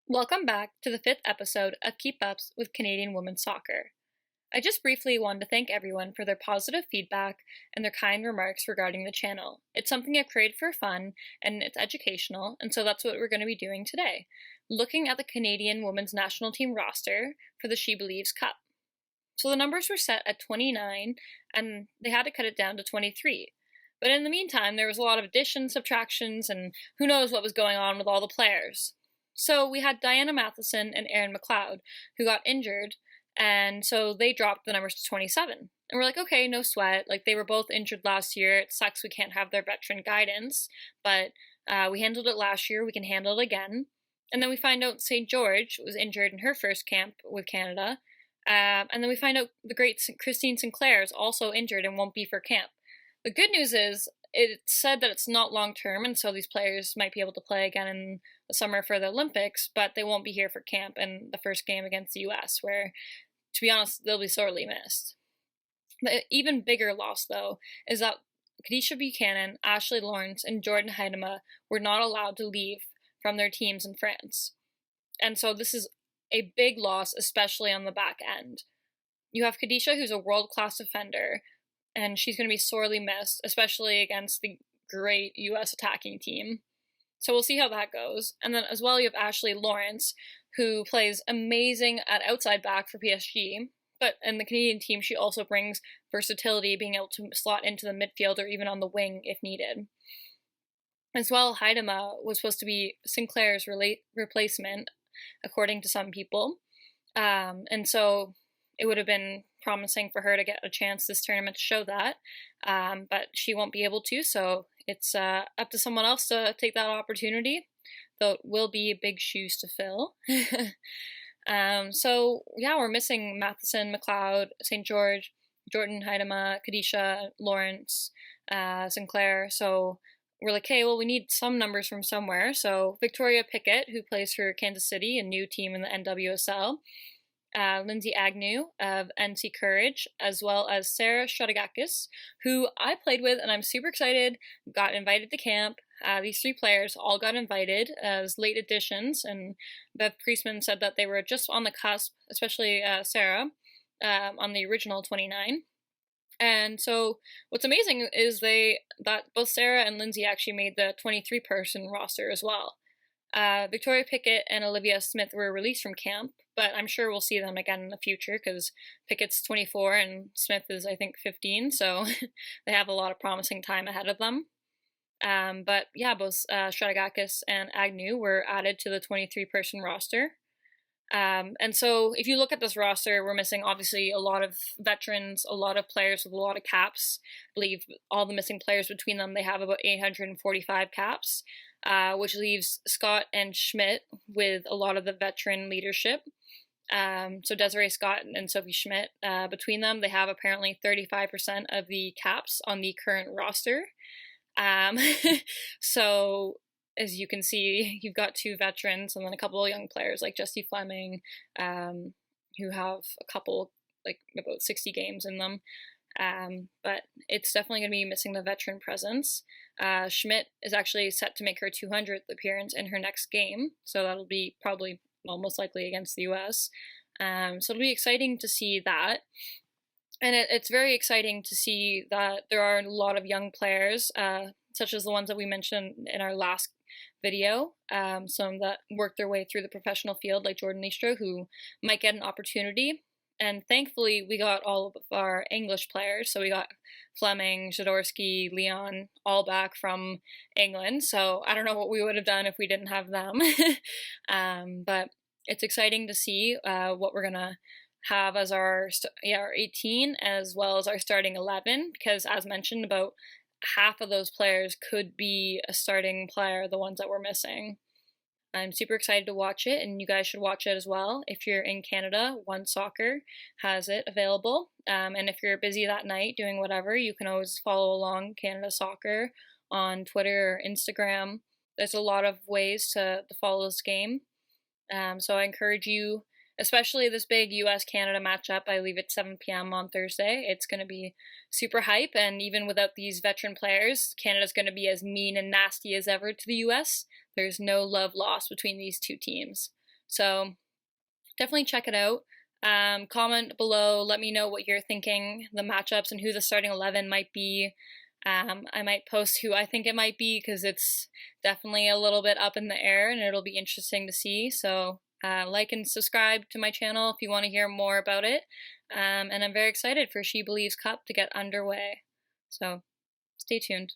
Welcome back to the 5th episode of Keep Ups with Canadian Women's Soccer. I just briefly wanted to thank everyone for their positive feedback and their kind remarks regarding the channel. It's something I've created for fun and it's educational, and so that's what we're going to be doing today. Looking at the Canadian Women's National Team roster for the SheBelieves Cup. So the numbers were set at 29 and they had to cut it down to 23. But in the meantime, there was a lot of additions, subtractions, and who knows what was going on with all the players. So we had Diana Matheson and Erin MacLeod, who got injured, and so they dropped the numbers to 27. And we're like, okay, no sweat. Like, they were both injured last year. It sucks we can't have their veteran guidance, but we handled it last year. We can handle it again. And then we find out St. George was injured in her first camp with Canada. And then we find out the great Christine Sinclair is also injured and won't be for camp. The good news is it said that it's not long-term, and so these players might be able to play again in the summer for the Olympics, but they won't be here for camp in the first game against the US, where, to be honest, they'll be sorely missed. The even bigger loss, though, is that Kadisha Buchanan, Ashley Lawrence, and Jordan Huitema were not allowed to leave from their teams in France. And so this is a big loss, especially on the back end. You have Kadisha, who's a world-class defender, and she's going to be sorely missed, especially against the great US attacking team. So we'll see how that goes. And then as well, you have Ashley Lawrence, who plays amazing at outside back for PSG, but in the Canadian team, she also brings versatility, being able to slot into the midfield or even on the wing if needed. As well, Huitema was supposed to be Sinclair's replacement, according to some people. And so it would have been promising for her to get a chance this tournament to show that, but she won't be able to, so it's up to someone else to take that opportunity, though it will be big shoes to fill. So yeah, we're missing Matheson, MacLeod, St. George, Jordan, Huitema, Kadisha, Lawrence, Sinclair, so we're like, okay, well, we need some numbers from somewhere, so Victoria Pickett, who plays for Kansas City, a new team in the NWSL, Lindsay Agnew of NC Courage, as well as Sarah Strategakis, who I played with and I'm super excited, got invited to camp. These 3 players all got invited as late additions, and Bev Priestman said that they were just on the cusp, especially Sarah, on the original 29. And so what's amazing is that both Sarah and Lindsay actually made the 23-person roster as well. Victoria Pickett and Olivia Smith were released from camp, but I'm sure we'll see them again in the future because Pickett's 24 and Smith is, I think, 15, so they have a lot of promising time ahead of them. But yeah, both Strategakis and Agnew were added to the 23-person roster. And so if you look at this roster, we're missing obviously a lot of veterans, a lot of players with a lot of caps. I believe all the missing players between them, they have about 845 caps, which leaves Scott and Schmidt with a lot of the veteran leadership. So Desiree Scott and Sophie Schmidt, between them, they have apparently 35% of the caps on the current roster. So as you can see, you've got 2 veterans and then a couple of young players like Jessie Fleming, who have a couple, like about 60 games in them. But it's definitely going to be missing the veteran presence. Schmidt is actually set to make her 200th appearance in her next game, so that'll be probably, well, most likely against the US. So it'll be exciting to see that. And it's very exciting to see that there are a lot of young players, such as the ones that we mentioned in our last video, some that worked their way through the professional field, like Jordan Leistra, who might get an opportunity. And thankfully, we got all of our English players, so we got Fleming, Zadorsky, Leon, all back from England, so I don't know what we would have done if we didn't have them. But it's exciting to see what we're going to have as our 18 as well as our starting 11, because as mentioned, about half of those players could be a starting player, the ones that we're missing. I'm super excited to watch it, and you guys should watch it as well. If you're in Canada, One Soccer has it available, and if you're busy that night doing whatever, you can always follow along Canada Soccer on Twitter or Instagram. There's a lot of ways to follow this game, so I encourage you, especially this big US-Canada matchup. I believe it's 7 p.m. on Thursday. It's going to be super hype, and even without these veteran players, Canada's going to be as mean and nasty as ever to the US. There's no love lost between these 2 teams. So definitely check it out. Comment below, let me know what you're thinking, the matchups, and who the starting 11 might be. I might post who I think it might be because it's definitely a little bit up in the air and it'll be interesting to see. So like and subscribe to my channel if you want to hear more about it. And I'm very excited for She Believes Cup to get underway. So stay tuned.